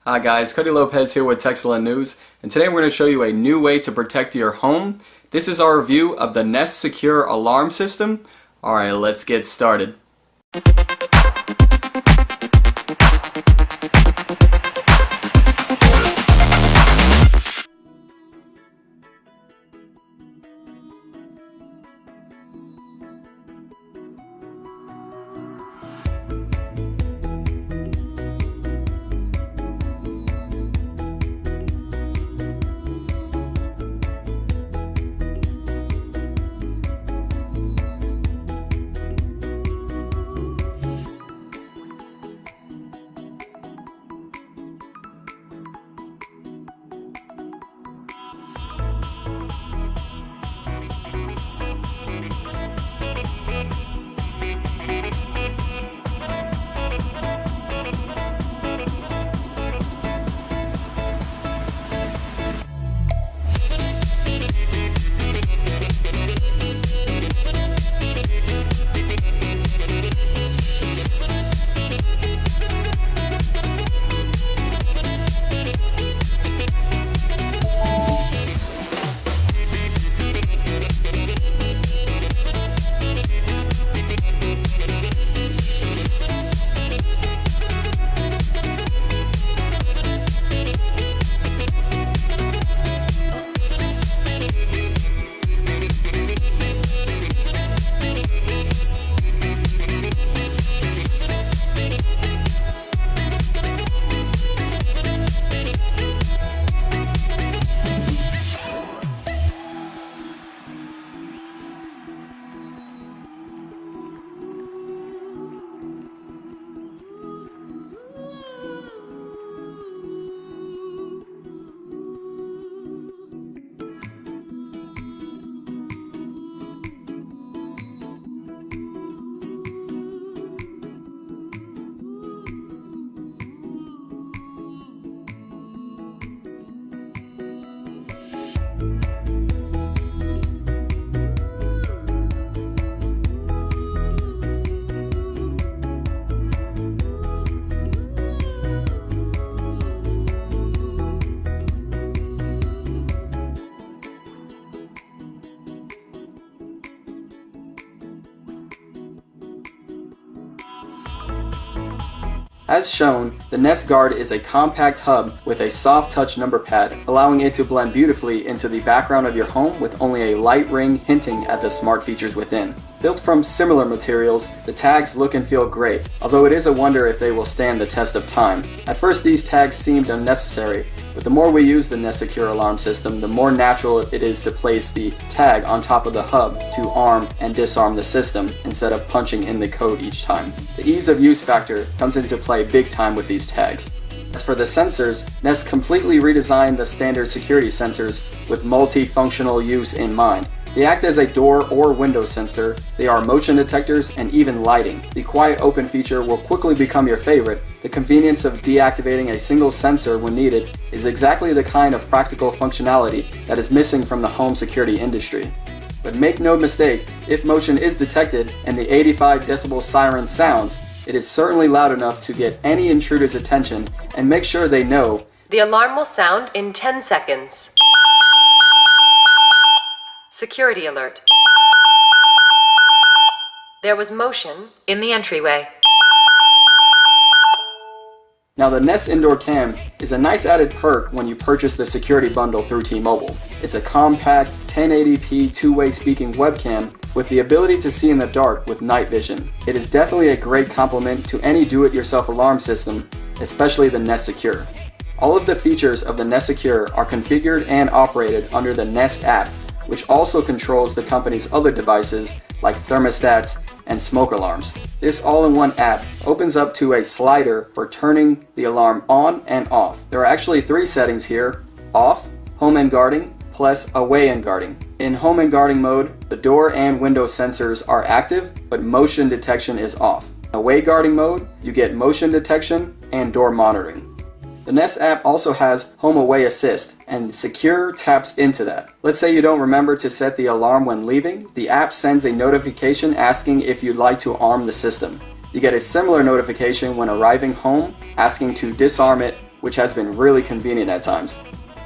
Hi guys, Cody Lopez here with Cellular News, and today we're going to show you a new way to protect your home. This is our review of the Nest Secure Alarm System. Alright, let's get started. As shown, the Nest Guard is a compact hub with a soft touch number pad, allowing it to blend beautifully into the background of your home with only a light ring hinting at the smart features within. Built from similar materials, the tags look and feel great, although it is a wonder if they will stand the test of time. At first these tags seemed unnecessary, but the more we use the Nest Secure Alarm System, the more natural it is to place the tag on top of the hub to arm and disarm the system instead of punching in the code each time. The ease of use factor comes into play big time with these tags. As for the sensors, Nest completely redesigned the standard security sensors with multifunctional use in mind. They act as a door or window sensor, they are motion detectors, and even lighting. The quiet open feature will quickly become your favorite. The convenience of deactivating a single sensor when needed is exactly the kind of practical functionality that is missing from the home security industry. But make no mistake, if motion is detected and the 85 decibel siren sounds, it is certainly loud enough to get any intruder's attention and make sure they know the alarm will sound in 10 seconds. Security alert. There was motion in the entryway. Now the Nest Indoor Cam is a nice added perk when you purchase the security bundle through T-Mobile. It's a compact 1080p two-way speaking webcam with the ability to see in the dark with night vision. It is definitely a great complement to any do-it-yourself alarm system, especially the Nest Secure. All of the features of the Nest Secure are configured and operated under the Nest app, which also controls the company's other devices like thermostats and smoke alarms. This all-in-one app opens up to a slider for turning the alarm on and off. There are actually 3 settings here: off, home and guarding, plus away and guarding. In home and guarding mode, the door and window sensors are active, but motion detection is off. In away guarding mode, you get motion detection and door monitoring. The Nest app also has Home Away Assist, and Secure taps into that. Let's say you don't remember to set the alarm when leaving, the app sends a notification asking if you'd like to arm the system. You get a similar notification when arriving home, asking to disarm it which has been really convenient at times.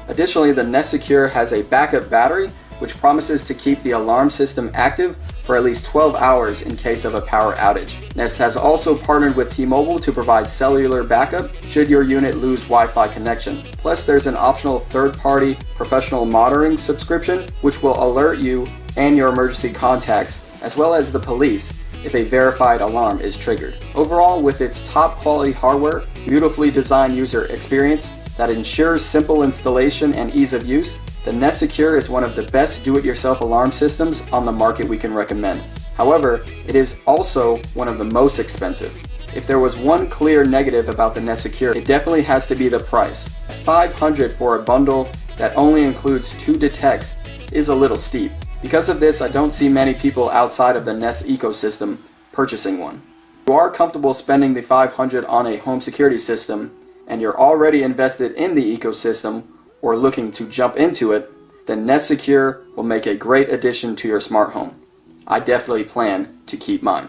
Additionally, the Nest Secure has a backup battery, which promises to keep the alarm system active for at least 12 hours in case of a power outage. Nest has also partnered with T-Mobile to provide cellular backup should your unit lose Wi-Fi connection. Plus, there's an optional third-party professional monitoring subscription, which will alert you and your emergency contacts, as well as the police, if a verified alarm is triggered. Overall, with its top quality hardware, beautifully designed user experience that ensures simple installation and ease of use, the Nest Secure is one of the best do-it-yourself alarm systems on the market we can recommend. However, it is also one of the most expensive. If there was one clear negative about the Nest Secure, it definitely has to be the price. $500 for a bundle that only includes 2 detects is a little steep. Because of this, I don't see many people outside of the Nest ecosystem purchasing one. If you are comfortable spending the $500 on a home security system, and you're already invested in the ecosystem or looking to jump into it, then Nest Secure will make a great addition to your smart home. I definitely plan to keep mine.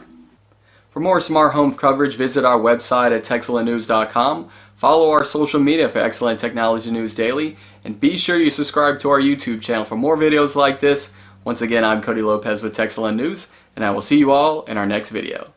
For more smart home coverage, visit our website at TexellaNews.com. Follow our social media for excellent technology news daily, and be sure you subscribe to our YouTube channel for more videos like this. Once again, I'm Cody Lopez with Texella News, and I will see you all in our next video.